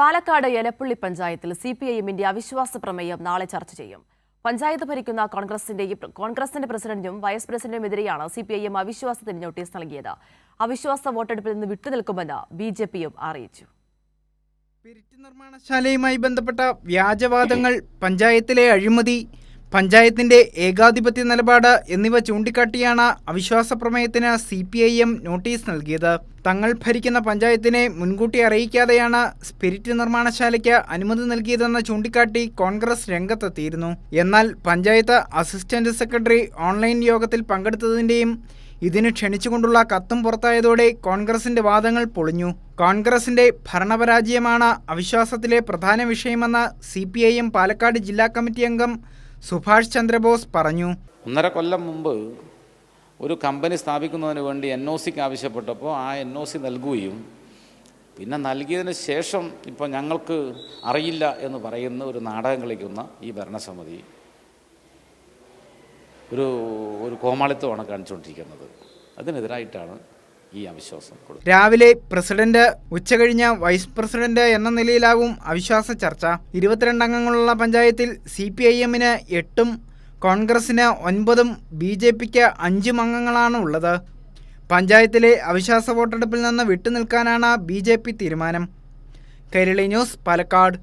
പാലക്കാട് എലപ്പള്ളി പഞ്ചായത്തിൽ സിപിഐഎമ്മിന്റെ അവിശ്വാസ പ്രമേയം നാളെ ചർച്ച ചെയ്യും. പഞ്ചായത്ത് ഭരിക്കുന്ന കോൺഗ്രസിന്റെ പ്രസിഡന്റിനും വൈസ് പ്രസിഡന്റിനുമെതിരെയാണ് സിപിഐഎം അവിശ്വാസത്തിന് നോട്ടീസ് നൽകിയത്. അവിശ്വാസ വോട്ടെടുപ്പിൽ നിന്ന് വിട്ടുനിൽക്കുമെന്ന് ബിജെപിയും അറിയിച്ചു. പിരിറ്റ് നിർമ്മാണശാലയുമായി ബന്ധപ്പെട്ട വ്യാജവാദങ്ങൾ, പഞ്ചായത്തിലെ അഴിമതി, പഞ്ചായത്തിന്റെ ഏകാധിപത്യ നിലപാട് എന്നിവ ചൂണ്ടിക്കാട്ടിയാണ് അവിശ്വാസ പ്രമേയത്തിന് സിപിഐഎം നോട്ടീസ് നൽകിയത്. തങ്ങൾ ഭരിക്കുന്ന പഞ്ചായത്തിനെ മുൻകൂട്ടി അറിയിക്കാതെയാണ് സ്പിരിറ്റ് നിർമ്മാണശാലയ്ക്ക് അനുമതി നൽകിയതെന്ന് ചൂണ്ടിക്കാട്ടി കോൺഗ്രസ് രംഗത്തെത്തിയിരുന്നു. എന്നാൽ പഞ്ചായത്ത് അസിസ്റ്റന്റ് സെക്രട്ടറി ഓൺലൈൻ യോഗത്തിൽ പങ്കെടുത്തതിന്റെയും ഇതിന് ക്ഷണിച്ചുകൊണ്ടുള്ള കത്തും പുറത്തായതോടെ കോൺഗ്രസിന്റെ വാദങ്ങൾ പൊളിഞ്ഞു. കോൺഗ്രസിന്റെ ഭരണപരാജയമാണ് അവിശ്വാസത്തിലെ പ്രധാന വിഷയമെന്ന് സിപിഐഎം പാലക്കാട് ജില്ലാ കമ്മിറ്റി അംഗം സുഭാഷ് ചന്ദ്രബോസ് പറഞ്ഞു. 1.5 കൊല്ലം മുമ്പ് ഒരു കമ്പനി സ്ഥാപിക്കുന്നതിന് വേണ്ടി NOCക്ക് ആവശ്യപ്പെട്ടപ്പോൾ ആ NOC നൽകുകയും പിന്നെ നൽകിയതിന് ശേഷം ഇപ്പോൾ ഞങ്ങൾക്ക് അറിയില്ല എന്ന് പറയുന്ന ഒരു നാടകം കളിക്കുന്ന ഈ ഭരണസമിതി ഒരു കോമാളിത്തമാണ് കാണിച്ചുകൊണ്ടിരിക്കുന്നത്. അതിനെതിരായിട്ടാണ് ഈ അവിശ്വാസം കൊടുത്തത്. രാവിലെ പ്രസിഡന്റ്, ഉച്ചകഴിഞ്ഞ് വൈസ് പ്രസിഡന്റ് എന്ന നിലയിലാവും അവിശ്വാസ ചർച്ച. 22 അംഗങ്ങളുള്ള പഞ്ചായത്തിൽ സിപിഐഎമ്മിന് 8-ഉം കോൺഗ്രസിന് 9-ഉം BJPക്ക് 5 അംഗങ്ങളാണ് ഉള്ളത്. പഞ്ചായത്തിലെ അവിശ്വാസ വോട്ടെടുപ്പിൽ നിന്ന് വിട്ടുനിൽക്കാനാണ് BJP തീരുമാനം. കൈരളി ന്യൂസ്, പാലക്കാട്.